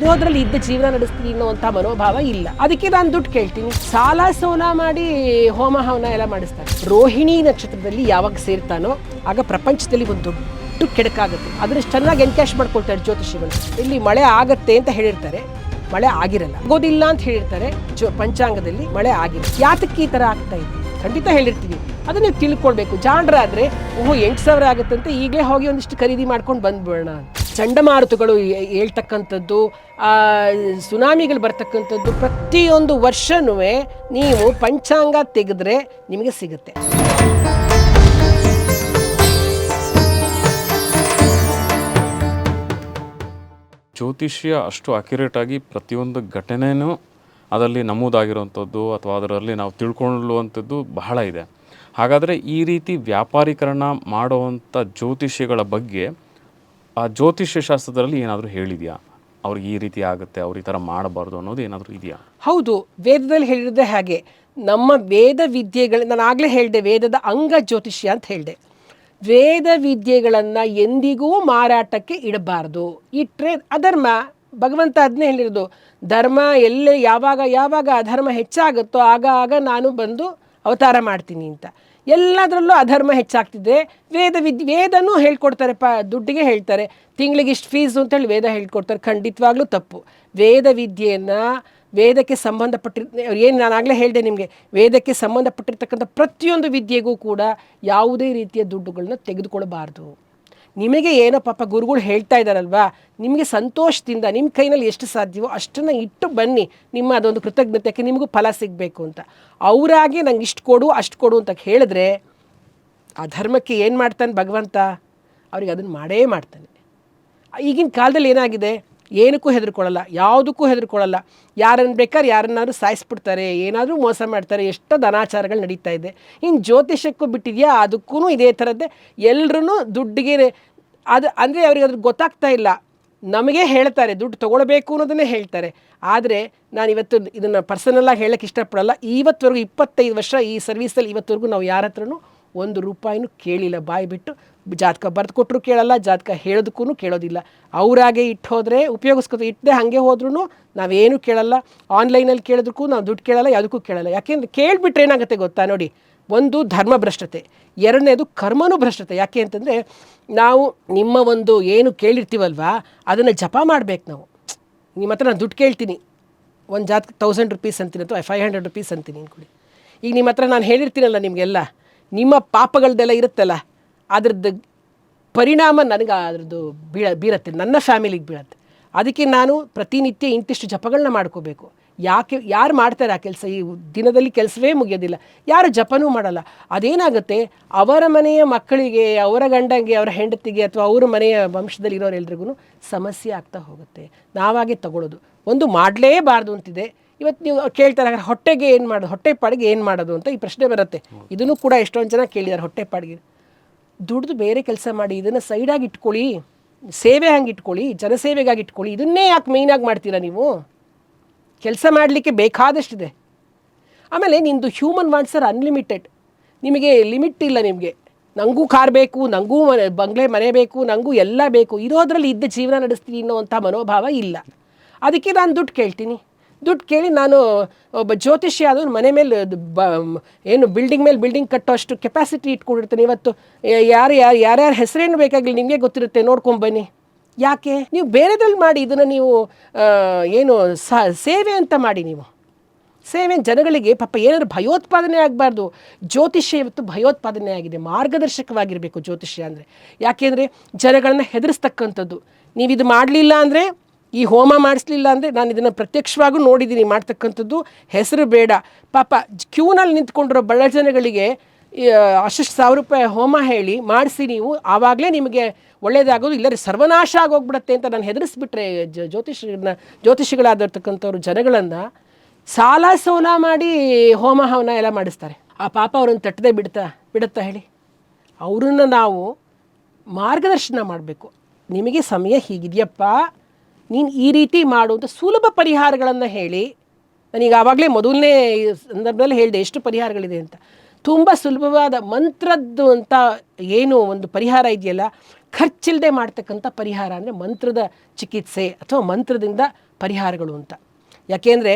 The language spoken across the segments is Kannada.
ಇರೋದ್ರಲ್ಲಿ ಇದ್ದ ಜೀವನ ನಡೆಸ್ತೀನಿ ಅನ್ನೋಂಥ ಮನೋಭಾವ ಇಲ್ಲ. ಅದಕ್ಕೆ ನಾನು ದುಡ್ಡು ಕೇಳ್ತೀನಿ. ಸಾಲ ಸೋಲ ಮಾಡಿ ಹೋಮ ಹವನ ಎಲ್ಲ ಮಾಡಿಸ್ತಾರೆ. ರೋಹಿಣಿ ನಕ್ಷತ್ರದಲ್ಲಿ ಯಾವಾಗ ಸೇರ್ತಾನೋ ಆಗ ಪ್ರಪಂಚದಲ್ಲಿ ಒಂದು ದೊಡ್ಡ ಕೆಡಕಾಗುತ್ತೆ. ಅದನ್ನ ಚೆನ್ನಾಗಿ ಎನ್ಕ್ಯಾಶ್ ಮಾಡ್ಕೊಳ್ತಾರೆ ಜ್ಯೋತಿಷಿಗಳು. ಇಲ್ಲಿ ಮಳೆ ಆಗತ್ತೆ ಅಂತ ಹೇಳಿರ್ತಾರೆ, ಮಳೆ ಆಗಿರಲ್ಲ. ಆಗೋದಿಲ್ಲ ಅಂತ ಹೇಳಿರ್ತಾರೆ ಪಂಚಾಂಗದಲ್ಲಿ, ಮಳೆ ಆಗಿಲ್ಲ. ಯಾತಕ್ಕೆ ಈ ಥರ ಆಗ್ತಾ ಇದೆ ಖಂಡಿತ ಹೇಳಿರ್ತೀವಿ. ಅದನ್ನ ನೀವು ತಿಳ್ಕೊಳ್ಬೇಕು. ಜಾಣರಾದ್ರೆ 8,000 ಆಗುತ್ತಂತೆ, ಈಗಲೇ ಹೋಗಿ ಒಂದಿಷ್ಟು ಖರೀದಿ ಮಾಡ್ಕೊಂಡು ಬಂದ್ಬಿಡೋಣ. ಚಂಡಮಾರುತಗಳು ಹೇಳ್ತಕ್ಕಂಥದ್ದು, ಸುನಾಮಿಗಳು ಬರ್ತಕ್ಕಂಥದ್ದು ಪ್ರತಿಯೊಂದು ವರ್ಷನೂ ನೀವು ಪಂಚಾಂಗ ತೆಗೆದ್ರೆ ನಿಮಗೆ ಸಿಗುತ್ತೆ. ಜ್ಯೋತಿಷ್ಯ ಅಷ್ಟು ಅಕ್ಯುರೇಟ್ ಆಗಿ ಪ್ರತಿಯೊಂದು ಘಟನೆಯೂ ಅದರಲ್ಲಿ ನಮೂದಾಗಿರುವಂಥದ್ದು ಅಥವಾ ಅದರಲ್ಲಿ ನಾವು ತಿಳ್ಕೊಳ್ಳುವಂಥದ್ದು ಬಹಳ ಇದೆ. ಹಾಗಾದರೆ ಈ ರೀತಿ ವ್ಯಾಪಾರೀಕರಣ ಮಾಡುವಂಥ ಜ್ಯೋತಿಷ್ಯಗಳ ಬಗ್ಗೆ ಆ ಜ್ಯೋತಿಷ್ಯ ಶಾಸ್ತ್ರದಲ್ಲಿ ಏನಾದರೂ ಹೇಳಿದೆಯಾ? ಅವ್ರಿಗೆ ಈ ರೀತಿ ಆಗುತ್ತೆ, ಅವ್ರು ಈ ಥರ ಮಾಡಬಾರ್ದು ಅನ್ನೋದು ಏನಾದರೂ ಇದೆಯಾ? ಹೌದು, ವೇದದಲ್ಲಿ ಹೇಳಿರೋದೇ ಹಾಗೆ. ನಮ್ಮ ವೇದ ವಿದ್ಯೆಗಳು, ನಾನು ಆಗಲೇ ಹೇಳಿದೆ, ವೇದದ ಅಂಗ ಜ್ಯೋತಿಷ್ಯ ಅಂತ ಹೇಳಿದೆ. ವೇದ ವಿದ್ಯೆಗಳನ್ನು ಎಂದಿಗೂ ಮಾರಾಟಕ್ಕೆ ಇಡಬಾರ್ದು. ಇಟ್ಟರೆ ಅಧರ್ಮ. ಭಗವಂತ ಅದನ್ನೇ ಹೇಳಿರೋದು, ಧರ್ಮ ಎಲ್ಲೇ ಯಾವಾಗ ಅಧರ್ಮ ಹೆಚ್ಚಾಗುತ್ತೋ ಆಗ ನಾನು ಬಂದು ಅವತಾರ ಮಾಡ್ತೀನಿ ಅಂತ. ಎಲ್ಲದರಲ್ಲೂ ಅಧರ್ಮ ಹೆಚ್ಚಾಗ್ತಿದೆ. ವೇದನೂ ಹೇಳ್ಕೊಡ್ತಾರೆ, ದುಡ್ಡಿಗೆ ಹೇಳ್ತಾರೆ, ತಿಂಗಳಿಗೆ ಇಷ್ಟು ಫೀಸು ಅಂತೇಳಿ ವೇದ ಹೇಳ್ಕೊಡ್ತಾರೆ. ಖಂಡಿತವಾಗ್ಲೂ ತಪ್ಪು. ವೇದ ವಿದ್ಯೆಯನ್ನು, ವೇದಕ್ಕೆ ಏನು ನಾನು ಆಗಲೇ ಹೇಳಿದೆ ನಿಮಗೆ, ವೇದಕ್ಕೆ ಸಂಬಂಧಪಟ್ಟಿರ್ತಕ್ಕಂಥ ಪ್ರತಿಯೊಂದು ವಿದ್ಯೆಗೂ ಕೂಡ ಯಾವುದೇ ರೀತಿಯ ದುಡ್ಡುಗಳನ್ನ ತೆಗೆದುಕೊಳ್ಬಾರ್ದು. ನಿಮಗೆ ಏನೋ ಪಾಪ ಗುರುಗಳು ಹೇಳ್ತಾ ಇದ್ದಾರಲ್ವಾ, ನಿಮಗೆ ಸಂತೋಷದಿಂದ ನಿಮ್ಮ ಕೈನಲ್ಲಿ ಎಷ್ಟು ಸಾಧ್ಯವೋ ಅಷ್ಟನ್ನು ಇಟ್ಟು ಬನ್ನಿ. ನಿಮ್ಮ ಅದೊಂದು ಕೃತಜ್ಞತೆಗೆ ನಿಮಗೂ ಫಲ ಸಿಗಬೇಕು ಅಂತ. ಅವರಾಗಿ ನಂಗೆ ಇಷ್ಟು ಕೊಡು ಅಷ್ಟು ಕೊಡು ಅಂತ ಹೇಳಿದ್ರೆ ಆ ಧರ್ಮಕ್ಕೆ ಏನು ಮಾಡ್ತಾನೆ ಭಗವಂತ? ಅವ್ರಿಗೆ ಅದನ್ನು ಮಾಡೇ ಮಾಡ್ತಾನೆ. ಈಗಿನ ಕಾಲದಲ್ಲಿ ಏನಾಗಿದೆ, ಏನಕ್ಕೂ ಹೆದರ್ಕೊಳ್ಳಲ್ಲ, ಯಾವುದಕ್ಕೂ ಹೆದರ್ಕೊಳ್ಳಲ್ಲ. ಯಾರನ್ನು ಬೇಕಾದ್ರೆ ಯಾರನ್ನಾದ್ರೂ ಸಾಯಿಸ್ಬಿಡ್ತಾರೆ, ಏನಾದರೂ ಮೋಸ ಮಾಡ್ತಾರೆ. ಎಷ್ಟೋ ಅನಾಚಾರಗಳು ನಡೀತಾ ಇದೆ. ಇನ್ನು ಜ್ಯೋತಿಷಕ್ಕೂ ಬಿಟ್ಟಿದೆಯಾ, ಅದಕ್ಕೂ ಇದೇ ಥರದ್ದೇ. ಎಲ್ಲರೂ ದುಡ್ಡಿಗೆ ಅದು ಅಂದರೆ ಅವ್ರಿಗೆ ಅದ್ರ ಗೊತ್ತಾಗ್ತಾ ಇಲ್ಲ. ನಮಗೆ ಹೇಳ್ತಾರೆ ದುಡ್ಡು ತೊಗೊಳ್ಬೇಕು ಅನ್ನೋದನ್ನೇ ಹೇಳ್ತಾರೆ. ಆದರೆ ನಾನು ಇವತ್ತು ಇದನ್ನು ಪರ್ಸನಲ್ಲಾಗಿ ಹೇಳೋಕ್ಕೆ ಇಷ್ಟಪಡಲ್ಲ. ಇವತ್ತವರೆಗೂ 25 ವರ್ಷ ಈ ಸರ್ವೀಸಲ್ಲಿ ಇವತ್ತವರೆಗೂ ನಾವು ಯಾರ ಹತ್ರನೂ ₹1 ಕೇಳಿಲ್ಲ. ಬಾಯಿ ಬಿಟ್ಟು ಜಾತಕ ಬರೆದು ಕೊಟ್ಟರು ಕೇಳಲ್ಲ, ಜಾತಕ ಹೇಳೋದಕ್ಕೂ ಕೇಳೋದಿಲ್ಲ. ಅವರಾಗೆ ಇಟ್ಟು ಹೋದರೆ ಉಪಯೋಗಿಸ್ಕೊತ, ಇಟ್ಟದೆ ಹಾಗೆ ಹೋದ್ರೂ ನಾವೇನು ಕೇಳಲ್ಲ. ಆನ್ಲೈನಲ್ಲಿ ಕೇಳೋದಕ್ಕೂ ನಾವು ದುಡ್ಡು ಕೇಳಲ್ಲ, ಯಾವುದಕ್ಕೂ ಕೇಳಲ್ಲ. ಯಾಕೆಂದರೆ ಕೇಳಿಬಿಟ್ರೆ ಏನಾಗುತ್ತೆ ಗೊತ್ತಾ ನೋಡಿ, ಒಂದು ಧರ್ಮ ಭ್ರಷ್ಟತೆ, ಎರಡನೇದು ಕರ್ಮನೂ ಭ್ರಷ್ಟತೆ. ಯಾಕೆ ಅಂತಂದರೆ ನಾವು ನಿಮ್ಮ ಒಂದು ಏನು ಕೇಳಿರ್ತೀವಲ್ವಾ ಅದನ್ನು ಜಪ ಮಾಡಬೇಕು. ನಾವು ನಿಮ್ಮ ಹತ್ರ ನಾನು ದುಡ್ಡು ಕೇಳ್ತೀನಿ, ಒಂದು ಜಾತಕ ₹1000 ಅಂತೀನಿ ಅಥವಾ ₹500 ಅಂತೀನಿ ಅಂದ್ಕೊಳ್ಳಿ. ಈಗ ನಿಮ್ಮ ಹತ್ರ ನಾನು ಹೇಳಿರ್ತೀನಲ್ಲ ನಿಮಗೆಲ್ಲ, ನಿಮ್ಮ ಪಾಪಗಳದ್ದೆಲ್ಲ ಇರುತ್ತಲ್ಲ, ಅದ್ರದ್ದು ಪರಿಣಾಮ ನನಗೆ ಅದ್ರದ್ದು ಬೀರತ್ತೆ, ನನ್ನ ಫ್ಯಾಮಿಲಿಗೆ ಬೀಳತ್ತೆ. ಅದಕ್ಕೆ ನಾನು ಪ್ರತಿನಿತ್ಯ ಇಂತಿಷ್ಟು ಜಪಗಳನ್ನ ಮಾಡ್ಕೋಬೇಕು. ಯಾರು ಮಾಡ್ತಾರೆ ಆ ಕೆಲಸ? ಈ ದಿನದಲ್ಲಿ ಕೆಲಸವೇ ಮುಗಿಯೋದಿಲ್ಲ, ಯಾರು ಜಪನೂ ಮಾಡಲ್ಲ. ಅದೇನಾಗುತ್ತೆ, ಅವರ ಮನೆಯ ಮಕ್ಕಳಿಗೆ, ಅವರ ಗಂಡಂಗೆ, ಅವರ ಹೆಂಡತಿಗೆ ಅಥವಾ ಅವರ ಮನೆಯ ವಂಶದಲ್ಲಿ ಇರೋರೆಲ್ರಿಗೂ ಸಮಸ್ಯೆ ಆಗ್ತಾ ಹೋಗುತ್ತೆ. ನಾವಾಗೆ ತಗೊಳ್ಳೋದು ಒಂದು ಮಾಡಲೇಬಾರ್ದು ಅಂತಿದೆ. ಇವತ್ತು ನೀವು ಕೇಳ್ತಾರೆ, ಹಾಗಾದ್ರೆ ಹೊಟ್ಟೆಗೆ ಏನು ಮಾಡೋದು, ಹೊಟ್ಟೆಪಾಡಿಗೆ ಏನು ಮಾಡೋದು ಅಂತ ಈ ಪ್ರಶ್ನೆ ಬರುತ್ತೆ. ಇದನ್ನು ಕೂಡ ಎಷ್ಟೊಂದು ಜನ ಕೇಳಿದ್ದಾರೆ. ಹೊಟ್ಟೆಪಾಡಿಗೆ ದುಡ್ದು ಬೇರೆ ಕೆಲಸ ಮಾಡಿ, ಇದನ್ನು ಸೈಡಾಗಿ ಇಟ್ಕೊಳ್ಳಿ, ಸೇವೆ ಹಂಗೆ ಇಟ್ಕೊಳ್ಳಿ, ಜನಸೇವೆಗಾಗಿ ಇಟ್ಕೊಳ್ಳಿ. ಇದನ್ನೇ ಯಾಕೆ ಮೇಯ್ನಾಗಿ ಮಾಡ್ತೀರಾ ನೀವು? ಕೆಲಸ ಮಾಡಲಿಕ್ಕೆ ಬೇಕಾದಷ್ಟಿದೆ. ಆಮೇಲೆ ನಿಮ್ಮದು ಹ್ಯೂಮನ್ ವಾಂಟ್ಸ್ ಆರ್ ಅನ್ಲಿಮಿಟೆಡ್. ನಿಮಗೆ ಲಿಮಿಟ್ ಇಲ್ಲ. ನಿಮಗೆ ನನಗೂ ಕಾರ್ ಬೇಕು, ನನಗೂ ಬಂಗ್ಲೆ ಮನೆ ಬೇಕು, ನನಗೂ ಎಲ್ಲ ಬೇಕು, ಇರೋದ್ರಲ್ಲಿ ಇದ್ದ ಜೀವನ ನಡೆಸ್ತೀನಿ ಅನ್ನೋವಂಥ ಮನೋಭಾವ ಇಲ್ಲ. ಅದಕ್ಕೆ ನಾನು ದುಡ್ಡು ಕೇಳ್ತೀನಿ. ದುಡ್ಡು ಕೇಳಿ ನಾನು ಒಬ್ಬ ಜ್ಯೋತಿಷ್ಯ ಆದವ್ರು ಮನೆ ಮೇಲೆ ಏನು ಬಿಲ್ಡಿಂಗ್ ಮೇಲೆ ಬಿಲ್ಡಿಂಗ್ ಕಟ್ಟೋ ಅಷ್ಟು ಕೆಪಾಸಿಟಿ ಇಟ್ಕೊಂಡಿರ್ತಾನೆ. ಇವತ್ತು ಯಾರ್ಯಾರ ಹೆಸರೇನು ಬೇಕಾಗಿಲ್ಲ, ನಿಮಗೆ ಗೊತ್ತಿರುತ್ತೆ, ನೋಡ್ಕೊಂಬನ್ನಿ. ಯಾಕೆ ನೀವು ಬೇರೆದ್ರಲ್ಲಿ ಮಾಡಿ, ಇದನ್ನು ನೀವು ಏನು ಸೇವೆ ಅಂತ ಮಾಡಿ. ನೀವು ಸೇವೆ ಜನಗಳಿಗೆ ಪಾಪ ಏನಾದ್ರು ಭಯೋತ್ಪಾದನೆ ಆಗಬಾರ್ದು. ಜ್ಯೋತಿಷ್ಯ ಇವತ್ತು ಭಯೋತ್ಪಾದನೆ ಆಗಿದೆ. ಮಾರ್ಗದರ್ಶಕವಾಗಿರಬೇಕು ಜ್ಯೋತಿಷ್ಯ ಅಂದರೆ. ಯಾಕೆಂದರೆ ಜನಗಳನ್ನ ಹೆದರಿಸ್ತಕ್ಕಂಥದ್ದು. ನೀವು ಇದು ಮಾಡಲಿಲ್ಲ ಅಂದರೆ, ಈ ಹೋಮ ಮಾಡಿಸ್ಲಿಲ್ಲ ಅಂದರೆ, ನಾನು ಇದನ್ನು ಪ್ರತ್ಯಕ್ಷವಾಗೂ ನೋಡಿದ್ದೀನಿ ಮಾಡ್ತಕ್ಕಂಥದ್ದು. ಹೆಸರು ಬೇಡ, ಪಾಪ ಕ್ಯೂನಲ್ಲಿ ನಿಂತ್ಕೊಂಡಿರೋ ಬಡ ಜನಗಳಿಗೆ ಅಷ್ಟು ₹1000 ಹೋಮ ಹೇಳಿ ಮಾಡಿಸಿ ನೀವು, ಆವಾಗಲೇ ನಿಮಗೆ ಒಳ್ಳೆಯದಾಗೋದು, ಇಲ್ಲರೆ ಸರ್ವನಾಶ ಆಗೋಗ್ಬಿಡತ್ತೆ ಅಂತ ನಾನು ಹೆದರಿಸ್ಬಿಟ್ರೆ ಜ್ಯೋತಿಷಿಗಳಾದಿರ್ತಕ್ಕಂಥವ್ರು ಜನಗಳನ್ನು ಸಾಲ ಸೋಲ ಮಾಡಿ ಹೋಮ ಹವನ ಎಲ್ಲ ಮಾಡಿಸ್ತಾರೆ. ಆ ಪಾಪ ಅವ್ರನ್ನ ತಟ್ಟದೆ ಬಿಡುತ್ತಾ ಹೇಳಿ? ಅವ್ರನ್ನ ನಾವು ಮಾರ್ಗದರ್ಶನ ಮಾಡಬೇಕು. ನಿಮಗೆ ಸಮಯ ಹೀಗಿದೆಯಪ್ಪ, ನೀನು ಈ ರೀತಿ ಮಾಡುವಂಥ ಸುಲಭ ಪರಿಹಾರಗಳನ್ನು ಹೇಳಿ. ನಾನೀಗ ಆವಾಗಲೇ ಮೊದಲನೇ ಸಂದರ್ಭದಲ್ಲಿ ಹೇಳಿದೆ ಎಷ್ಟು ಪರಿಹಾರಗಳಿದೆ ಅಂತ. ತುಂಬ ಸುಲಭವಾದ ಮಂತ್ರದ್ದು ಅಂತ ಏನು ಒಂದು ಪರಿಹಾರ ಇದೆಯಲ್ಲ, ಖರ್ಚಿಲ್ಲದೆ ಮಾಡ್ತಕ್ಕಂಥ ಪರಿಹಾರ ಅಂದರೆ ಮಂತ್ರದ ಚಿಕಿತ್ಸೆ ಅಥವಾ ಮಂತ್ರದಿಂದ ಪರಿಹಾರಗಳು ಅಂತ. ಯಾಕೆಂದರೆ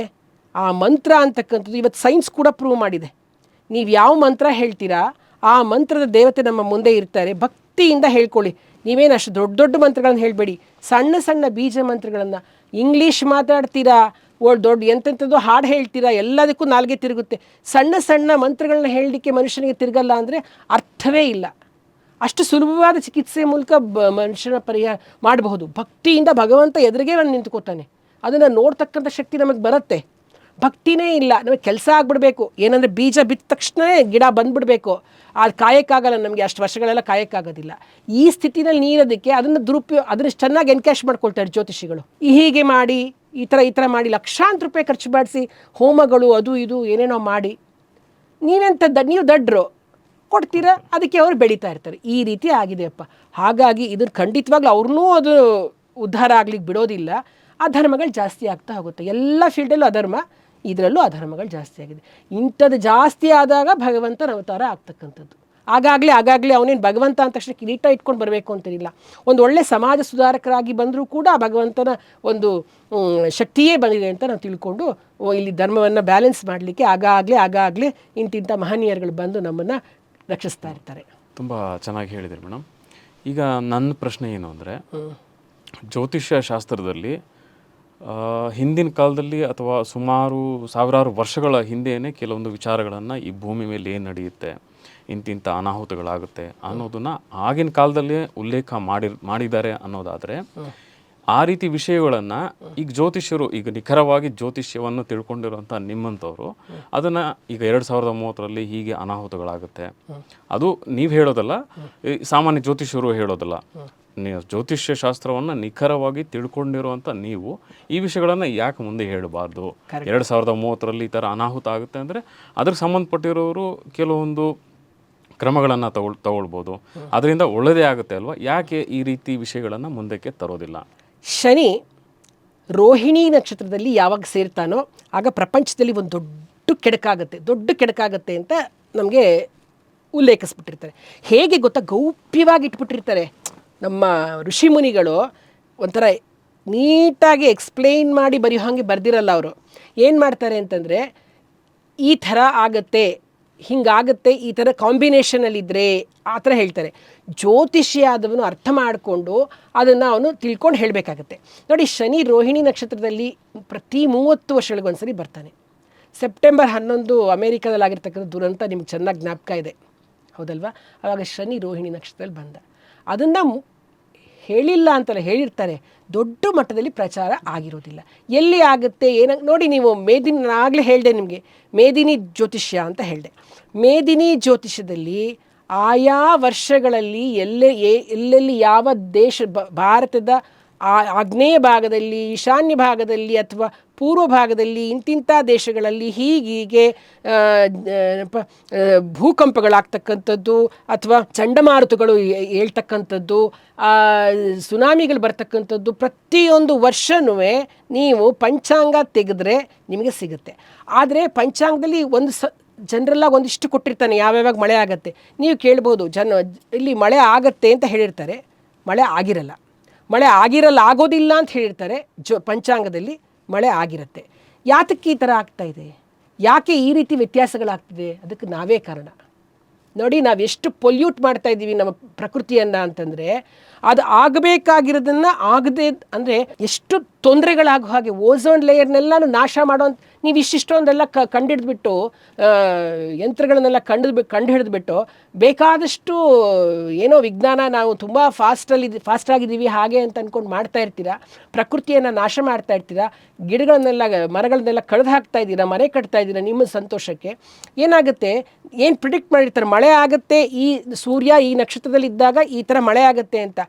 ಆ ಮಂತ್ರ ಅಂತಕ್ಕಂಥದ್ದು ಇವತ್ತು ಸೈನ್ಸ್ ಕೂಡ ಪ್ರೂವ್ ಮಾಡಿದೆ. ನೀವು ಯಾವ ಮಂತ್ರ ಹೇಳ್ತೀರಾ ಆ ಮಂತ್ರದ ದೇವತೆ ನಮ್ಮ ಮುಂದೆ ಇರ್ತಾರೆ. ಭಕ್ತಿಯಿಂದ ಹೇಳ್ಕೊಳ್ಳಿ. ನೀವೇನು ಅಷ್ಟು ದೊಡ್ಡ ದೊಡ್ಡ ಮಂತ್ರಗಳನ್ನು ಹೇಳಬೇಡಿ, ಸಣ್ಣ ಸಣ್ಣ ಬೀಜ ಮಂತ್ರಗಳನ್ನು. ಇಂಗ್ಲೀಷ್ ಮಾತಾಡ್ತೀರಾ, ದೊಡ್ಡ ಎಂತೆಂಥದ್ದು ಹಾಡು ಹೇಳ್ತೀರಾ, ಎಲ್ಲದಕ್ಕೂ ನಾಲ್ಗೆ ತಿರುಗುತ್ತೆ. ಸಣ್ಣ ಸಣ್ಣ ಮಂತ್ರಗಳನ್ನ ಹೇಳಲಿಕ್ಕೆ ಮನುಷ್ಯನಿಗೆ ತಿರುಗಲ್ಲ ಅಂದರೆ ಅರ್ಥವೇ ಇಲ್ಲ. ಅಷ್ಟು ಸುಲಭವಾದ ಚಿಕಿತ್ಸೆ ಮೂಲಕ ಮನುಷ್ಯನ ಪರಿಹಾರ ಮಾಡಬಹುದು. ಭಕ್ತಿಯಿಂದ ಭಗವಂತ ಎದುರಿಗೆ ನಾನು ನಿಂತ್ಕೋತಾನೆ. ಅದನ್ನು ನೋಡ್ತಕ್ಕಂಥ ಶಕ್ತಿ ನಮಗೆ ಬರುತ್ತೆ. ಭಕ್ತಿನೇ ಇಲ್ಲ, ನಮಗೆ ಕೆಲಸ ಆಗಿಬಿಡ್ಬೇಕು. ಏನಂದರೆ ಬೀಜ ಬಿತ್ತ ತಕ್ಷಣವೇ ಗಿಡ ಬಂದುಬಿಡಬೇಕು. ಅದು ಕಾಯಕ್ಕಾಗಲ್ಲ, ನಮಗೆ ಅಷ್ಟು ವರ್ಷಗಳೆಲ್ಲ ಕಾಯಕ್ಕಾಗೋದಿಲ್ಲ. ಈ ಸ್ಥಿತಿನಲ್ಲಿ ನೀರೋದಕ್ಕೆ ಅದನ್ನು ಚೆನ್ನಾಗಿ ಎನ್ಕ್ಯಾಶ್ ಮಾಡ್ಕೊಳ್ತಾರೆ ಜ್ಯೋತಿಷಿಗಳು. ಹೀಗೆ ಮಾಡಿ ಈ ಥರ ಮಾಡಿ ಲಕ್ಷಾಂತರ ರೂಪಾಯಿ ಖರ್ಚು ಮಾಡಿಸಿ ಹೋಮಗಳು ಅದು ಇದು ಏನೇನೋ ಮಾಡಿ ನೀವು ದಡ್ರು ಕೊಡ್ತೀರಾ, ಅದಕ್ಕೆ ಅವರು ಬೆಳೀತಾ ಇರ್ತಾರೆ. ಈ ರೀತಿ ಆಗಿದೆಯಪ್ಪ. ಹಾಗಾಗಿ ಇದನ್ನು ಖಂಡಿತವಾಗ್ಲೂ ಅವ್ರನ್ನೂ ಅದು ಉದ್ಧಾರ ಆಗ್ಲಿಕ್ಕೆ ಬಿಡೋದಿಲ್ಲ. ಅಧರ್ಮಗಳು ಜಾಸ್ತಿ ಆಗ್ತಾ ಹೋಗುತ್ತೆ. ಎಲ್ಲ ಫೀಲ್ಡಲ್ಲೂ ಅಧರ್ಮ, ಇದರಲ್ಲೂ ಅಧರ್ಮಗಳು ಜಾಸ್ತಿ ಆಗಿದೆ. ಇಂಥದ್ದು ಜಾಸ್ತಿ ಆದಾಗ ಭಗವಂತನ ಅವತಾರ ಆಗ್ತಕ್ಕಂಥದ್ದು. ಆಗಾಗಲೇ ಅವನೇನು ಭಗವಂತ ಅಂದ ತಕ್ಷಣ ಕಿರೀಟ ಇಟ್ಕೊಂಡು ಬರಬೇಕು ಅಂತೇನಿಲ್ಲ. ಒಂದು ಒಳ್ಳೆ ಸಮಾಜ ಸುಧಾರಕರಾಗಿ ಬಂದರೂ ಕೂಡ ಭಗವಂತನ ಒಂದು ಶಕ್ತಿಯೇ ಬಂದಿದೆ ಅಂತ ನಾವು ತಿಳ್ಕೊಂಡು ಇಲ್ಲಿ ಧರ್ಮವನ್ನು ಬ್ಯಾಲೆನ್ಸ್ ಮಾಡಲಿಕ್ಕೆ ಆಗಾಗಲೇ ಇಂತಿಂಥ ಮಹನೀಯರುಗಳು ಬಂದು ನಮ್ಮನ್ನು ರಕ್ಷಿಸ್ತಾ ಇರ್ತಾರೆ. ತುಂಬ ಚೆನ್ನಾಗಿ ಹೇಳಿದ್ರಿ ಮೇಡಮ್. ಈಗ ನನ್ನ ಪ್ರಶ್ನೆ ಏನು ಅಂದರೆ, ಜ್ಯೋತಿಷ್ಯ ಶಾಸ್ತ್ರದಲ್ಲಿ ಹಿಂದಿನ ಕಾಲದಲ್ಲಿ ಅಥವಾ ಸುಮಾರು ಸಾವಿರಾರು ವರ್ಷಗಳ ಹಿಂದೆಯೇ ಕೆಲವೊಂದು ವಿಚಾರಗಳನ್ನು ಈ ಭೂಮಿ ಮೇಲೆ ಏನು ನಡೆಯುತ್ತೆ, ಇಂತಿಂಥ ಅನಾಹುತಗಳಾಗುತ್ತೆ ಅನ್ನೋದನ್ನು ಆಗಿನ ಕಾಲದಲ್ಲೇ ಉಲ್ಲೇಖ ಮಾಡಿದ್ದಾರೆ ಅನ್ನೋದಾದರೆ, ಆ ರೀತಿ ವಿಷಯಗಳನ್ನು ಈಗ ಜ್ಯೋತಿಷ್ಯರು, ಈಗ ನಿಖರವಾಗಿ ಜ್ಯೋತಿಷ್ಯವನ್ನು ತಿಳ್ಕೊಂಡಿರುವಂಥ ನಿಮ್ಮಂಥವ್ರು ಅದನ್ನು ಈಗ 2030ರಲ್ಲಿ ಹೀಗೆ ಅನಾಹುತಗಳಾಗುತ್ತೆ, ಅದು ನೀವು ಹೇಳೋದಲ್ಲ, ಸಾಮಾನ್ಯ ಜ್ಯೋತಿಷ್ಯರು ಹೇಳೋದಲ್ಲ, ನೀವು ಜ್ಯೋತಿಷ್ಯ ಶಾಸ್ತ್ರವನ್ನು ನಿಖರವಾಗಿ ತಿಳ್ಕೊಂಡಿರುವಂಥ ನೀವು ಈ ವಿಷಯಗಳನ್ನು ಯಾಕೆ ಮುಂದೆ ಹೇಳಬಾರ್ದು? 2030ರಲ್ಲಿ ಈ ಥರ ಅನಾಹುತ ಆಗುತ್ತೆ ಅಂದರೆ ಅದಕ್ಕೆ ಸಂಬಂಧಪಟ್ಟಿರೋರು ಕೆಲವೊಂದು ಕ್ರಮಗಳನ್ನು ತಗೊಳ್ಬೋದು, ಅದರಿಂದ ಒಳ್ಳೆಯದೇ ಆಗುತ್ತೆ ಅಲ್ವಾ? ಯಾಕೆ ಈ ರೀತಿ ವಿಷಯಗಳನ್ನು ಮುಂದಕ್ಕೆ ತರೋದಿಲ್ಲ? ಶನಿ ರೋಹಿಣಿ ನಕ್ಷತ್ರದಲ್ಲಿ ಯಾವಾಗ ಸೇರ್ತಾನೋ ಆಗ ಪ್ರಪಂಚದಲ್ಲಿ ಒಂದು ದೊಡ್ಡ ಕೆಡಕಾಗುತ್ತೆ ಅಂತ ನಮಗೆ ಉಲ್ಲೇಖಿಸ್ಬಿಟ್ಟಿರ್ತಾರೆ. ಹೇಗೆ ಗೊತ್ತಾ, ಗೌಪ್ಯವಾಗಿ ಇಟ್ಬಿಟ್ಟಿರ್ತಾರೆ. ನಮ್ಮ ಋಷಿಮುನಿಗಳು ಒಂಥರ ನೀಟಾಗಿ ಎಕ್ಸ್ಪ್ಲೈನ್ ಮಾಡಿ ಬರೆಯೋ ಹಾಗೆ ಬರ್ದಿರಲ್ಲ. ಅವರು ಏನು ಮಾಡ್ತಾರೆ ಅಂತಂದರೆ, ಈ ಥರ ಆಗುತ್ತೆ, ಹಿಂಗಾಗುತ್ತೆ, ಈ ಥರ ಕಾಂಬಿನೇಷನಲ್ಲಿದ್ದರೆ ಆ ಥರ ಹೇಳ್ತಾರೆ. ಜ್ಯೋತಿಷ್ಯ ಆದವನು ಅರ್ಥ ಮಾಡಿಕೊಂಡು ಅದನ್ನು ಅವನು ತಿಳ್ಕೊಂಡು ಹೇಳಬೇಕಾಗತ್ತೆ. ನೋಡಿ, ಶನಿ ರೋಹಿಣಿ ನಕ್ಷತ್ರದಲ್ಲಿ ಪ್ರತಿ 30 ವರ್ಷಗಳಿಗೊಂದ್ಸರಿ ಬರ್ತಾನೆ. ಸೆಪ್ಟೆಂಬರ್ 11 ಅಮೇರಿಕಾದಲ್ಲಿ ಆಗಿರ್ತಕ್ಕಂಥ ದುರಂತ ನಿಮ್ಗೆ ಚೆನ್ನಾಗಿ ಜ್ಞಾಪಕ ಇದೆ, ಹೌದಲ್ವಾ? ಆವಾಗ ಶನಿ ರೋಹಿಣಿ ನಕ್ಷತ್ರದಲ್ಲಿ ಬಂದ. ಅದನ್ನು ಹೇಳಿಲ್ಲ ಅಂತಲ್ಲ, ಹೇಳಿರ್ತಾರೆ, ದೊಡ್ಡ ಮಟ್ಟದಲ್ಲಿ ಪ್ರಚಾರ ಆಗಿರೋದಿಲ್ಲ. ಎಲ್ಲಿ ಆಗುತ್ತೆ ನೋಡಿ, ನೀವು ನಾನು ಆಗಲೇ ಹೇಳಿದೆ ನಿಮಗೆ, ಮೇದಿನಿ ಜ್ಯೋತಿಷ್ಯ ಅಂತ ಹೇಳಿದೆ. ಮೇದಿನಿ ಜ್ಯೋತಿಷ್ಯದಲ್ಲಿ ಆಯಾ ವರ್ಷಗಳಲ್ಲಿ ಎಲ್ಲೆಲ್ಲಿ ಯಾವ ದೇಶ, ಭಾರತದ ಆಗ್ನೇಯ ಭಾಗದಲ್ಲಿ, ಈಶಾನ್ಯ ಭಾಗದಲ್ಲಿ ಅಥವಾ ಪೂರ್ವ ಭಾಗದಲ್ಲಿ, ಇಂತಿಂಥ ದೇಶಗಳಲ್ಲಿ ಹೀಗೀಗೆ ಭೂಕಂಪಗಳಾಗ್ತಕ್ಕಂಥದ್ದು ಅಥವಾ ಚಂಡಮಾರುತಗಳು ಹೇಳ್ತಕ್ಕಂಥದ್ದು, ಸುನಾಮಿಗಳು ಬರ್ತಕ್ಕಂಥದ್ದು, ಪ್ರತಿಯೊಂದು ವರ್ಷವೂ ನೀವು ಪಂಚಾಂಗ ತೆಗೆದ್ರೆ ನಿಮಗೆ ಸಿಗುತ್ತೆ. ಆದರೆ ಪಂಚಾಂಗದಲ್ಲಿ ಜನರೆಲ್ಲ ಒಂದಿಷ್ಟು ಕೊಟ್ಟಿರ್ತಾನೆ, ಯಾವ್ಯಾವಾಗ ಮಳೆ ಆಗುತ್ತೆ. ನೀವು ಕೇಳ್ಬೋದು, ಇಲ್ಲಿ ಮಳೆ ಆಗತ್ತೆ ಅಂತ ಹೇಳಿರ್ತಾರೆ, ಮಳೆ ಆಗಿರಲ್ಲ, ಆಗೋದಿಲ್ಲ ಅಂತ ಹೇಳಿರ್ತಾರೆ. ಪಂಚಾಂಗದಲ್ಲಿ ಮಳೆ ಆಗಿರುತ್ತೆ. ಯಾತಕ್ಕೆ ಈ ಥರ ಆಗ್ತಾಯಿದೆ? ಯಾಕೆ ಈ ರೀತಿ ವ್ಯತ್ಯಾಸಗಳಾಗ್ತಿದೆ? ಅದಕ್ಕೆ ನಾವೇ ಕಾರಣ. ನೋಡಿ, ನಾವು ಎಷ್ಟು ಪೊಲ್ಯೂಟ್ ಮಾಡ್ತಾ ಇದ್ದೀವಿ ನಮ್ಮ ಪ್ರಕೃತಿಯನ್ನು ಅಂತಂದರೆ, ಅದು ಆಗಬೇಕಾಗಿರೋದನ್ನು ಆಗದೆ ಅಂದರೆ ಎಷ್ಟು ತೊಂದರೆಗಳಾಗೋ ಹಾಗೆ ಓಝೋನ್ ಲೇಯರ್ನೆಲ್ಲನೂ ನಾಶ ಮಾಡೋಂಥ ನೀವು ಇಷ್ಟಿಷ್ಟೊಂದೆಲ್ಲ ಕಂಡುಹಿಡಿದ್ಬಿಟ್ಟು, ಯಂತ್ರಗಳನ್ನೆಲ್ಲ ಕಂಡು ಹಿಡಿದ್ಬಿಟ್ಟು ಬೇಕಾದಷ್ಟು ಏನೋ ವಿಜ್ಞಾನ, ನಾವು ತುಂಬ ಫಾಸ್ಟಾಗಿದ್ದೀವಿ ಹಾಗೆ ಅಂತ ಅಂದ್ಕೊಂಡು ಮಾಡ್ತಾ ಇರ್ತೀರಾ. ಪ್ರಕೃತಿಯನ್ನು ನಾಶ ಮಾಡ್ತಾ ಇರ್ತೀರಾ, ಮರಗಳನ್ನೆಲ್ಲ ಕಳೆದು ಹಾಕ್ತಾ ಇದ್ದೀರಾ, ಮನೆ ಕಟ್ತಾ ಇದ್ದೀರಾ ನಿಮ್ಮ ಸಂತೋಷಕ್ಕೆ. ಏನಾಗುತ್ತೆ, ಏನು ಪ್ರಿಡಿಕ್ಟ್ ಮಾಡಿರ್ತಾರೆ, ಮಳೆ ಆಗುತ್ತೆ, ಈ ಸೂರ್ಯ ಈ ನಕ್ಷತ್ರದಲ್ಲಿ ಇದ್ದಾಗ ಈ ಥರ ಮಳೆ ಆಗುತ್ತೆ ಅಂತ.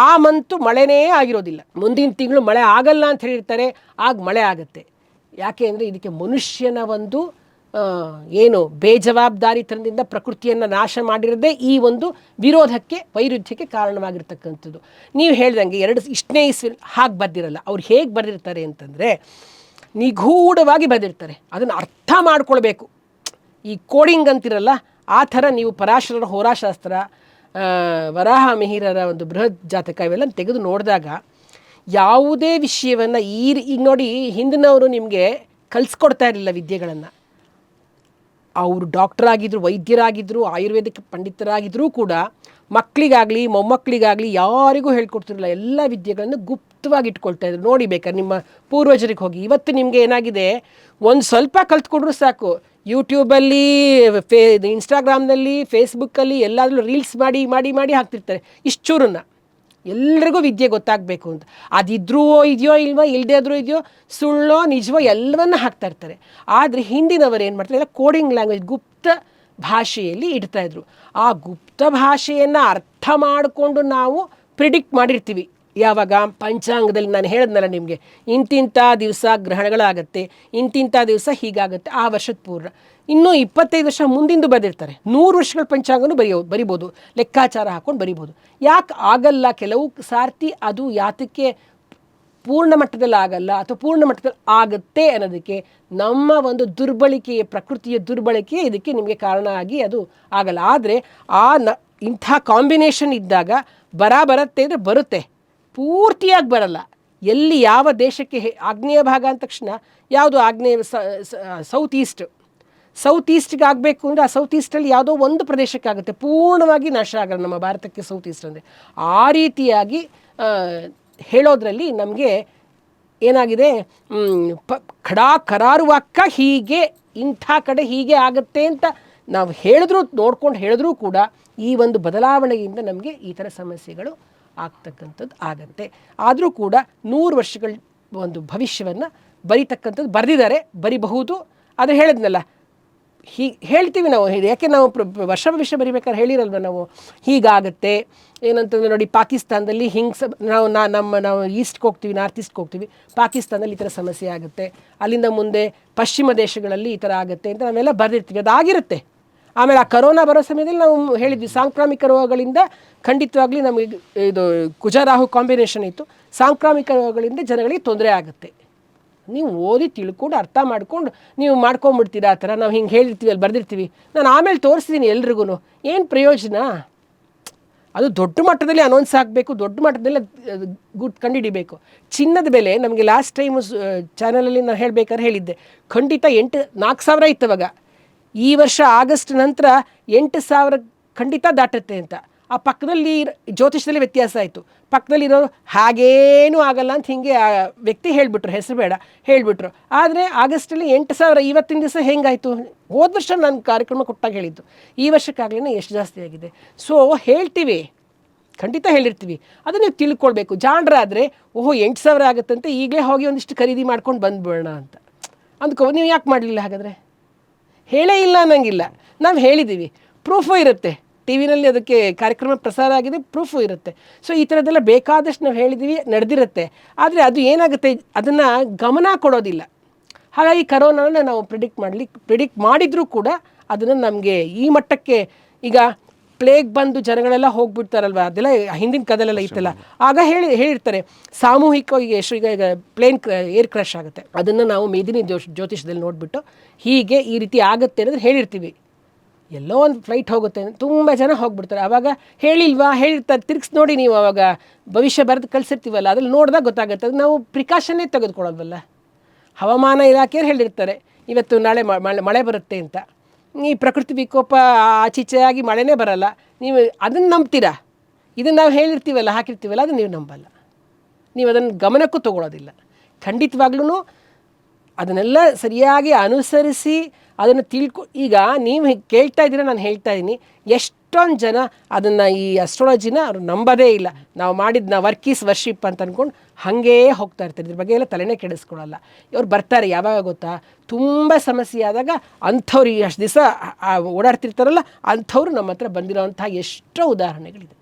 ಆ ಮಂತು ಮಳೆನೇ ಆಗಿರೋದಿಲ್ಲ. ಮುಂದಿನ ತಿಂಗಳು ಮಳೆ ಆಗಲ್ಲ ಅಂತ ಹೇಳಿರ್ತಾರೆ, ಆಗ ಮಳೆ ಆಗುತ್ತೆ. ಯಾಕೆ ಅಂದರೆ ಇದಕ್ಕೆ ಮನುಷ್ಯನ ಒಂದು ಬೇಜವಾಬ್ದಾರಿತನದಿಂದ ಪ್ರಕೃತಿಯನ್ನು ನಾಶ ಮಾಡಿರೋದೇ ಈ ಒಂದು ವಿರೋಧಕ್ಕೆ, ವೈರುಧ್ಯಕ್ಕೆ ಕಾರಣವಾಗಿರ್ತಕ್ಕಂಥದ್ದು. ನೀವು ಹೇಳ್ದಂಗೆ ಇಷ್ಟನೇ ಇಸ್ವಿ ಹಾಗೆ ಬರ್ದಿರಲ್ಲ. ಅವ್ರು ಹೇಗೆ ಬರೆದಿರ್ತಾರೆ ಅಂತಂದರೆ, ನಿಗೂಢವಾಗಿ ಬರೆದಿರ್ತಾರೆ. ಅದನ್ನು ಅರ್ಥ ಮಾಡ್ಕೊಳ್ಬೇಕು. ಈ ಕೋಡಿಂಗ್ ಅಂತಿರಲ್ಲ, ಆ ಥರ ನೀವು ಪರಾಶರರ ಹೋರಾಶಾಸ್ತ್ರ, ವರಾಹ ಮಿಹಿರರ ಒಂದು ಬೃಹತ್ ಜಾತಕ ಇವೆಲ್ಲ ತೆಗೆದು ನೋಡಿದಾಗ ಯಾವುದೇ ವಿಷಯವನ್ನು ಈಗ ನೋಡಿ, ಹಿಂದಿನವರು ನಿಮಗೆ ಕಲಿಸ್ಕೊಡ್ತಾ ಇರಲಿಲ್ಲ ವಿದ್ಯೆಗಳನ್ನು. ಅವರು ಡಾಕ್ಟರ್ ಆಗಿದ್ದರು, ವೈದ್ಯರಾಗಿದ್ದರು, ಆಯುರ್ವೇದಿಕ್ ಪಂಡಿತರಾಗಿದ್ದರೂ ಕೂಡ ಮಕ್ಕಳಿಗಾಗಲಿ ಮೊಮ್ಮಕ್ಕಳಿಗಾಗಲಿ ಯಾರಿಗೂ ಹೇಳ್ಕೊಡ್ತಿರಲಿಲ್ಲ. ಎಲ್ಲ ವಿದ್ಯೆಗಳನ್ನು ಗುಪ್ತವಾಗಿ ಇಟ್ಕೊಳ್ತಾ ಇದ್ರು. ನೋಡಿ ಬೇಕಾದ್ರೆ ನಿಮ್ಮ ಪೂರ್ವಜರಿಗೆ ಹೋಗಿ. ಇವತ್ತು ನಿಮಗೆ ಏನಾಗಿದೆ, ಒಂದು ಸ್ವಲ್ಪ ಕಲ್ತ್ಕೊಂಡ್ರೂ ಸಾಕು, ಯೂಟ್ಯೂಬಲ್ಲಿ, ಇನ್ಸ್ಟಾಗ್ರಾಮ್ನಲ್ಲಿ, ಫೇಸ್ಬುಕ್ಕಲ್ಲಿ ಎಲ್ಲಾದರೂ ರೀಲ್ಸ್ ಮಾಡಿ ಮಾಡಿ ಮಾಡಿ ಹಾಕ್ತಿರ್ತಾರೆ ಇಷ್ಟೂರನ್ನ. ಎಲ್ರಿಗೂ ವಿದ್ಯೆ ಗೊತ್ತಾಗಬೇಕು ಅಂತ. ಅದಿದ್ರೂ ಇದೆಯೋ ಇಲ್ವೋ, ಇಲ್ಲದೇ ಆದರೂ ಇದೆಯೋ, ಸುಳ್ಳೋ ನಿಜವೋ ಎಲ್ಲವನ್ನ ಹಾಕ್ತಾ ಇರ್ತಾರೆ. ಆದರೆ ಹಿಂದಿನವರು ಏನು ಮಾಡ್ತಾರೆ, ಎಲ್ಲ ಕೋಡಿಂಗ್ ಲ್ಯಾಂಗ್ವೇಜ್, ಗುಪ್ತ ಭಾಷೆಯಲ್ಲಿ ಇಡ್ತಾಯಿದ್ರು. ಆ ಗುಪ್ತ ಭಾಷೆಯನ್ನು ಅರ್ಥ ಮಾಡಿಕೊಂಡು ನಾವು ಪ್ರಿಡಿಕ್ಟ್ ಮಾಡಿರ್ತೀವಿ. ಯಾವಾಗ ಪಂಚಾಂಗದಲ್ಲಿ ನಾನು ಹೇಳಿದ್ನಲ್ಲ ನಿಮಗೆ, ಇಂತಿಂಥ ದಿವಸ ಗ್ರಹಣಗಳಾಗತ್ತೆ, ಇಂತಿಂಥ ದಿವಸ ಹೀಗಾಗುತ್ತೆ, ಆ ವರ್ಷದ ಪೂರ್ಣ. ಇನ್ನೂ 25 ವರ್ಷ ಮುಂದಿಂದು ಬರೆದಿರ್ತಾರೆ. 100 ವರ್ಷಗಳ ಪಂಚಾಂಗನೂ ಬರಿಬೋದು, ಲೆಕ್ಕಾಚಾರ ಹಾಕ್ಕೊಂಡು ಬರಿಬೋದು. ಯಾಕೆ ಆಗಲ್ಲ? ಕೆಲವು ಸಾರ್ತಿ ಅದು ಯಾತಕ್ಕೆ ಪೂರ್ಣ ಮಟ್ಟದಲ್ಲಿ ಆಗಲ್ಲ ಅಥವಾ ಪೂರ್ಣ ಮಟ್ಟದಲ್ಲಿ ಆಗುತ್ತೆ ಅನ್ನೋದಕ್ಕೆ ನಮ್ಮ ಒಂದು ದುರ್ಬಳಕೆಯ, ಪ್ರಕೃತಿಯ ದುರ್ಬಳಕೆ ಇದಕ್ಕೆ ನಿಮಗೆ ಕಾರಣ ಆಗಿ ಅದು ಆಗಲ್ಲ. ಆದರೆ ಇಂಥ ಕಾಂಬಿನೇಷನ್ ಇದ್ದಾಗ ಬರುತ್ತೆ ಅಂದರೆ ಬರುತ್ತೆ, ಪೂರ್ತಿಯಾಗಿ ಬರಲ್ಲ. ಎಲ್ಲಿ ಯಾವ ದೇಶಕ್ಕೆ ಆಗ್ನೇಯ ಭಾಗ ಅಂದ ತಕ್ಷಣ ಯಾವುದು ಆಗ್ನೇಯ ಸೌತ್ ಈಸ್ಟ್ಗೆ ಆಗಬೇಕು ಅಂದರೆ ಆ ಸೌತ್ ಈಸ್ಟಲ್ಲಿ ಯಾವುದೋ ಒಂದು ಪ್ರದೇಶಕ್ಕೆ ಆಗುತ್ತೆ, ಪೂರ್ಣವಾಗಿ ನಾಶ ಆಗಲ್ಲ ನಮ್ಮ ಭಾರತಕ್ಕೆ ಸೌತ್ ಈಸ್ಟ್ ಅಂದರೆ. ಆ ರೀತಿಯಾಗಿ ಹೇಳೋದ್ರಲ್ಲಿ ನಮಗೆ ಏನಾಗಿದೆ, ಕರಾರುವಾಕ್ಕ ಹೀಗೆ ಇಂಥ ಕಡೆ ಹೀಗೆ ಆಗುತ್ತೆ ಅಂತ ನಾವು ನೋಡ್ಕೊಂಡು ಹೇಳಿದ್ರೂ ಕೂಡ ಈ ಒಂದು ಬದಲಾವಣೆಯಿಂದ ನಮಗೆ ಈ ಥರ ಸಮಸ್ಯೆಗಳು ಆಗ್ತಕ್ಕಂಥದ್ದು ಆಗತ್ತೆ. ಆದರೂ ಕೂಡ 100 ವರ್ಷಗಳ ಒಂದು ಭವಿಷ್ಯವನ್ನು ಬರಿತಕ್ಕಂಥದ್ದು ಬರೆದಿದ್ದಾರೆ, ಬರಿಬಹುದು. ಆದರೆ ಹೇಳಿದ್ನಲ್ಲ, ಹೇಳ್ತೀವಿ ನಾವು, ಯಾಕೆ ನಾವು ವರ್ಷ ಭವಿಷ್ಯ ಬರಿಬೇಕಾದ್ರೆ ಹೇಳಿರಲ್ವ ನಾವು, ಹೀಗಾಗತ್ತೆ ಏನಂತಂದರೆ ನೋಡಿ, ಪಾಕಿಸ್ತಾನದಲ್ಲಿ ಹಿಂಗೆ ನಾವು ಈಸ್ಟ್ಗೆ ಹೋಗ್ತೀವಿ, ನಾರ್ತ್ ಈಸ್ಟ್ಗೆ ಹೋಗ್ತೀವಿ, ಪಾಕಿಸ್ತಾನದಲ್ಲಿ ಈ ಥರ ಸಮಸ್ಯೆ ಆಗುತ್ತೆ, ಅಲ್ಲಿಂದ ಮುಂದೆ ಪಶ್ಚಿಮ ದೇಶಗಳಲ್ಲಿ ಈ ಥರ ಆಗುತ್ತೆ ಅಂತ ನಾವೆಲ್ಲ ಬರೆದಿರ್ತೀವಿ. ಅದಾಗಿರುತ್ತೆ. ಆಮೇಲೆ ಆ ಕರೋನಾ ಬರೋ ಸಮಯದಲ್ಲಿ ನಾವು ಹೇಳಿದ್ವಿ, ಸಾಂಕ್ರಾಮಿಕ ರೋಗಗಳಿಂದ ಖಂಡಿತವಾಗ್ಲಿ ನಮಗೆ ಇದು ಕುಜರಾಹು ಕಾಂಬಿನೇಷನ್ ಇತ್ತು, ಸಾಂಕ್ರಾಮಿಕ ರೋಗಗಳಿಂದ ಜನಗಳಿಗೆ ತೊಂದರೆ ಆಗುತ್ತೆ. ನೀವು ಓದಿ ತಿಳ್ಕೊಂಡು ಅರ್ಥ ಮಾಡ್ಕೊಂಡು ನೀವು ಮಾಡ್ಕೊಂಬಿಡ್ತೀರಾ ಆ ಥರ. ನಾವು ಹಿಂಗೆ ಹೇಳಿರ್ತೀವಿ, ಅಲ್ಲಿ ಬರೆದಿರ್ತೀವಿ, ನಾನು ಆಮೇಲೆ ತೋರಿಸ್ತೀನಿ ಎಲ್ರಿಗೂ. ಏನು ಪ್ರಯೋಜನ? ಅದು ದೊಡ್ಡ ಮಟ್ಟದಲ್ಲಿ ಅನೌನ್ಸ್ ಆಗಬೇಕು, ದೊಡ್ಡ ಮಟ್ಟದಲ್ಲಿ ಕಂಡುಹಿಡಿಬೇಕು. ಚಿನ್ನದ ಬೆಲೆ ನಮಗೆ ಲಾಸ್ಟ್ ಟೈಮು ಚಾನಲಲ್ಲಿ ನಾನು ಹೇಳಬೇಕಾದ್ರೆ ಹೇಳಿದ್ದೆ, ಖಂಡಿತ 4,000 ಇತ್ತು ಅವಾಗ. ಈ ವರ್ಷ ಆಗಸ್ಟ್ ನಂತರ 8,000 ಖಂಡಿತ ದಾಟುತ್ತೆ ಅಂತ. ಆ ಪಕ್ಕದಲ್ಲಿ ಜ್ಯೋತಿಷದಲ್ಲಿ ವ್ಯತ್ಯಾಸ ಆಯಿತು. ಪಕ್ಕದಲ್ಲಿರೋರು ಹಾಗೇನೂ ಆಗಲ್ಲ ಅಂತ ಹಿಂಗೆ ಆ ವ್ಯಕ್ತಿ ಹೇಳಿಬಿಟ್ರು, ಹೆಸರು ಬೇಡ ಹೇಳಿಬಿಟ್ರು. ಆದರೆ ಆಗಸ್ಟಲ್ಲಿ 8,000 ಇವತ್ತಿನ ದಿವಸ ಹೆಂಗಾಯಿತು? ಹೋದ ವರ್ಷ ನಾನು ಕಾರ್ಯಕ್ರಮ ಕೊಟ್ಟಾಗ ಹೇಳಿದ್ದು, ಈ ವರ್ಷಕ್ಕಾಗಲೇ ಎಷ್ಟು ಜಾಸ್ತಿ ಆಗಿದೆ. ಸೊ ಹೇಳ್ತೀವಿ, ಖಂಡಿತ ಹೇಳಿರ್ತೀವಿ, ಅದನ್ನು ನೀವು ತಿಳ್ಕೊಳ್ಬೇಕು. ಜಾಣರಾದರೆ ಓಹೋ 8,000 ಆಗುತ್ತಂತೆ, ಈಗಲೇ ಹೋಗಿ ಒಂದಿಷ್ಟು ಖರೀದಿ ಮಾಡ್ಕೊಂಡು ಬಂದುಬಿಡೋಣ ಅಂತ ಅಂದ್ಕೋ. ನೀವು ಯಾಕೆ ಮಾಡಲಿಲ್ಲ ಹಾಗಾದರೆ? ಹೇಳೇ ಇಲ್ಲ ಅನ್ನಂಗಿಲ್ಲ, ನಾವು ಹೇಳಿದ್ದೀವಿ, ಪ್ರೂಫು ಇರುತ್ತೆ, ಟಿ ವಿನಲ್ಲಿ ಅದಕ್ಕೆ ಕಾರ್ಯಕ್ರಮ ಪ್ರಸಾರ ಆಗಿದೆ, ಪ್ರೂಫು ಇರುತ್ತೆ. ಸೊ ಈ ಥರದ್ದೆಲ್ಲ ಬೇಕಾದಷ್ಟು ನಾವು ಹೇಳಿದ್ದೀವಿ, ನಡೆದಿರುತ್ತೆ. ಆದರೆ ಅದು ಏನಾಗುತ್ತೆ, ಅದನ್ನು ಗಮನ ಕೊಡೋದಿಲ್ಲ. ಹಾಗಾಗಿ ಕರೋನಾನ ನಾವು ಪ್ರಿಡಿಕ್ಟ್ ಮಾಡಿದರೂ ಕೂಡ ಅದನ್ನು ನಮಗೆ ಈ ಮಟ್ಟಕ್ಕೆ, ಈಗ ಪ್ಲೇಗ್ ಬಂದು ಜನಗಳೆಲ್ಲ ಹೋಗ್ಬಿಡ್ತಾರಲ್ವ, ಅದೆಲ್ಲ ಹಿಂದಿನ ಕದಲೆಲ್ಲ ಇತ್ತಲ್ಲ, ಆಗ ಹೇಳಿರ್ತಾರೆ ಸಾಮೂಹಿಕವಾಗಿ ಈಗ ಪ್ಲೇನ್ ಏರ್ ಕ್ರಾಶ್ ಆಗುತ್ತೆ, ಅದನ್ನು ನಾವು ಮೇದಿನಿ ಜ್ಯೋತಿಷದಲ್ಲಿ ನೋಡಿಬಿಟ್ಟು ಹೀಗೆ ಈ ರೀತಿ ಆಗುತ್ತೆ ಅನ್ನೋದು ಹೇಳಿರ್ತೀವಿ. ಎಲ್ಲೋ ಒಂದು ಫ್ಲೈಟ್ ಹೋಗುತ್ತೆ, ತುಂಬ ಜನ ಹೋಗ್ಬಿಡ್ತಾರೆ. ಆವಾಗ ಹೇಳಿಲ್ವಾ, ಹೇಳಿರ್ತಾರೆ, ತಿರ್ಗಿಸಿ ನೋಡಿ ನೀವು, ಆವಾಗ ಭವಿಷ್ಯ ಬರೆದು ಕಳಿಸಿರ್ತೀವಲ್ಲ, ಅದ್ರಲ್ಲಿ ನೋಡಿದಾಗ ಗೊತ್ತಾಗುತ್ತೆ. ಅದು ನಾವು ಪ್ರಿಕಾಷನ್ನೇ ತೆಗೆದುಕೊಳ್ಳೋಲ್ವಲ್ಲ. ಹವಾಮಾನ ಇಲಾಖೆಯವ್ರು ಹೇಳಿರ್ತಾರೆ ಇವತ್ತು ನಾಳೆ ಮಳೆ ಬರುತ್ತೆ ಅಂತ. ಈ ಪ್ರಕೃತಿ ವಿಕೋಪ ಆಚೀಚೆಯಾಗಿ ಮಳೆನೇ ಬರಲ್ಲ, ನೀವು ಅದನ್ನು ನಂಬ್ತೀರಾ? ಇದನ್ನು ನಾವು ಹೇಳಿರ್ತೀವಲ್ಲ, ಹಾಕಿರ್ತೀವಲ್ಲ, ಅದನ್ನು ನೀವು ನಂಬಲ್ಲ, ನೀವು ಅದನ್ನು ಗಮನಕ್ಕೂ ತೊಗೊಳೋದಿಲ್ಲ. ಖಂಡಿತವಾಗ್ಲೂ ಅದನ್ನೆಲ್ಲ ಸರಿಯಾಗಿ ಅನುಸರಿಸಿ ಅದನ್ನು ಈಗ ನೀವು ಕೇಳ್ತಾ ಇದ್ದೀರ, ನಾನು ಹೇಳ್ತಾ ಇದ್ದೀನಿ, ಎಷ್ಟೊಂದು ಜನ ಅದನ್ನು ಈ ಅಸ್ಟ್ರಾಲಜಿನ ಅವ್ರು ನಂಬೋದೇ ಇಲ್ಲ. ನಾವು ಮಾಡಿದ್ದು ವರ್ಕ್ ಈಸ್ ವರ್ಷಿಪ್ ಅಂತ ಅಂದ್ಕೊಂಡು ಹಾಗೇ ಹೋಗ್ತಾ ಇರ್ತಾರೆ. ಇದ್ರ ಬಗ್ಗೆ ಎಲ್ಲ ತಲೆನೇ ಕೆಡಿಸ್ಕೊಳ್ಳಲ್ಲ. ಇವ್ರು ಬರ್ತಾರೆ ಯಾವಾಗ ಗೊತ್ತಾ, ತುಂಬ ಸಮಸ್ಯೆ ಆದಾಗ ಅಂಥವ್ರು ಅಷ್ಟು ದಿವಸ ಓಡಾಡ್ತಿರ್ತಾರಲ್ಲ, ಅಂಥವ್ರು ನಮ್ಮ ಹತ್ರ ಬಂದಿರೋವಂಥ ಎಷ್ಟೋ ಉದಾಹರಣೆಗಳಿದೆ.